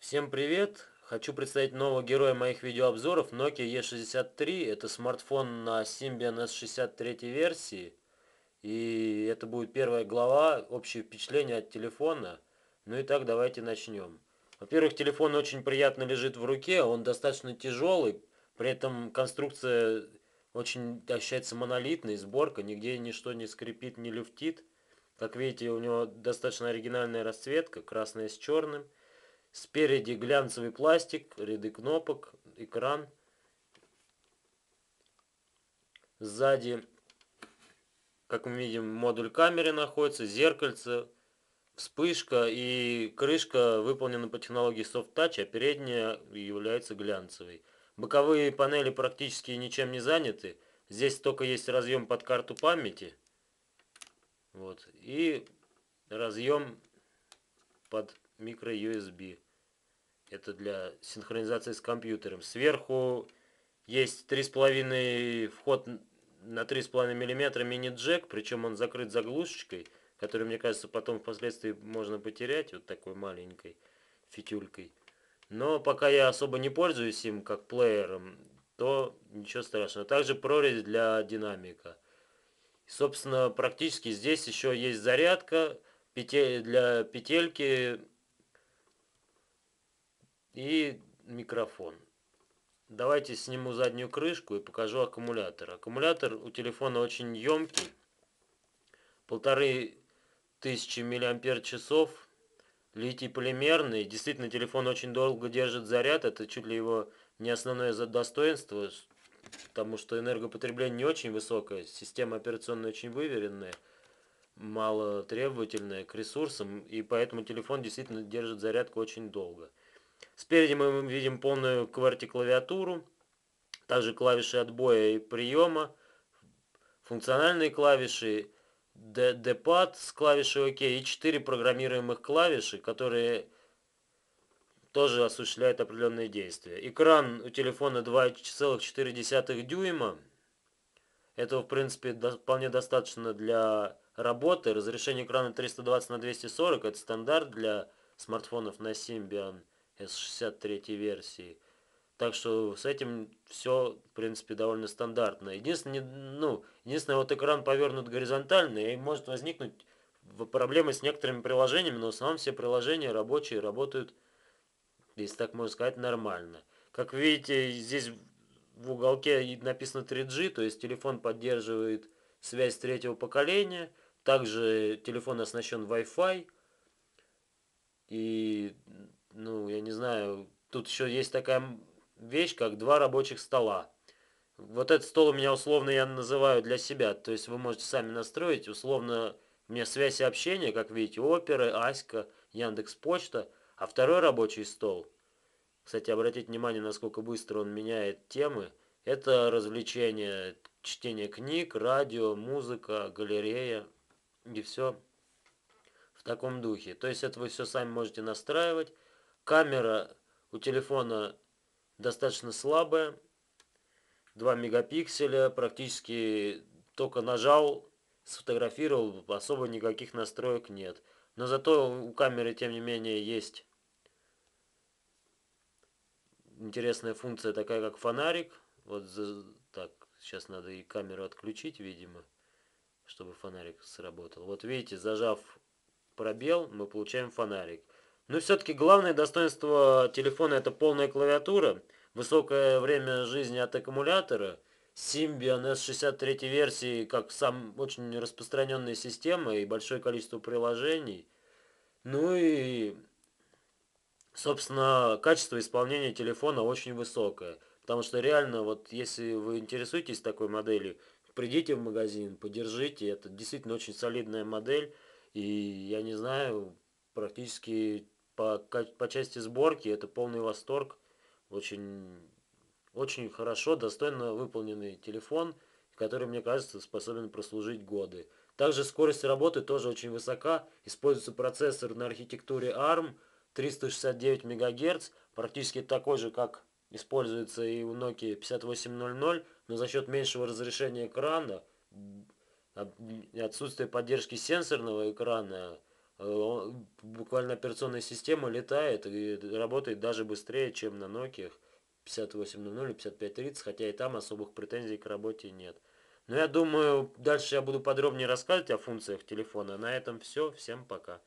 Всем привет! Хочу представить нового героя моих видеообзоров Nokia E63. Это смартфон на Symbian S63 версии. И это будет первая глава, общее впечатление от телефона. Ну и так, давайте начнем. Во-первых, телефон очень приятно лежит в руке, он достаточно тяжелый, при этом конструкция очень ощущается монолитной, сборка, нигде ничто не скрипит, не люфтит. Как видите, у него достаточно оригинальная расцветка, красная с черным. Спереди глянцевый пластик, ряды кнопок, экран. Сзади, как мы видим, модуль камеры находится, зеркальце, вспышка и крышка выполнена по технологии Soft Touch, а передняя является глянцевой. Боковые панели практически ничем не заняты. Здесь только есть разъем под карту памяти. Вот, и разъем под micro USB. Это для синхронизации с компьютером. Сверху есть 3,5 вход на 3,5 мм мини-джек, причем он закрыт заглушечкой, который, мне кажется, потом впоследствии можно потерять, вот такой маленькой фитюлькой. Но пока я особо не пользуюсь им как плеером, то ничего страшного. Также прорезь для динамика. Собственно, практически здесь еще есть зарядка для петельки и микрофон. Давайте сниму заднюю крышку и покажу аккумулятор. Аккумулятор у телефона очень емкий, 1500 мАч, литий полимерный. Действительно, телефон очень долго держит заряд, это чуть ли его не основное достоинство, потому что энергопотребление не очень высокое, система операционная очень выверенная, мало требовательная к ресурсам, и поэтому телефон действительно держит зарядку очень долго. Спереди мы видим полную QWERTY-клавиатуру. Также клавиши отбоя и приема, функциональные клавиши, D-пад с клавишей ОК и 4 программируемых клавиши, которые тоже осуществляют определенные действия. Экран у телефона 2,4 дюйма. Этого, в принципе, вполне достаточно для работы. Разрешение экрана 320 на 240. Это стандарт для смартфонов на Symbian S63 версии. Так что с этим все, в принципе, довольно стандартно. Единственное, вот экран повернут горизонтально, и может возникнуть проблемы с некоторыми приложениями, но в основном все приложения рабочие работают, если так можно сказать, нормально. Как видите, здесь в уголке написано 3G, то есть телефон поддерживает связь третьего поколения. Также телефон оснащен Wi-Fi. И, я не знаю, тут еще есть такая вещь, как два рабочих стола. Вот этот стол у меня условно я называю для себя, то есть вы можете сами настроить, условно у меня связь и общение, как видите, Опера, Аська, Яндекс.Почта, а второй рабочий стол, кстати, обратите внимание, насколько быстро он меняет темы, это развлечения, чтение книг, радио, музыка, галерея и все в таком духе. То есть это вы все сами можете настраивать. Камера у телефона достаточно слабая, 2 мегапикселя, практически только нажал, сфотографировал, особо никаких настроек нет. Но зато у камеры, тем не менее, есть интересная функция такая, как фонарик. Вот так, сейчас надо и камеру отключить, видимо, чтобы фонарик сработал. Вот видите, зажав пробел, мы получаем фонарик. Но все-таки главное достоинство телефона это полная клавиатура, высокое время жизни от аккумулятора, Symbian S63 версии как сам очень распространенная система и большое количество приложений. Ну и, собственно, качество исполнения телефона очень высокое. Потому что реально, вот если вы интересуетесь такой моделью, придите в магазин, подержите. Это действительно очень солидная модель. И я не знаю, практически по части сборки это полный восторг. Очень, очень хорошо, достойно выполненный телефон, который, мне кажется, способен прослужить годы. Также скорость работы тоже очень высока. Используется процессор на архитектуре ARM 369 МГц, практически такой же, как используется и у Nokia 5800, но за счет меньшего разрешения экрана и отсутствия поддержки сенсорного экрана Буквально операционная система летает и работает даже быстрее, чем на Nokia 5800 или 5530, хотя и там особых претензий к работе нет. Но я думаю, дальше я буду подробнее рассказывать о функциях телефона. На этом все. Всем пока.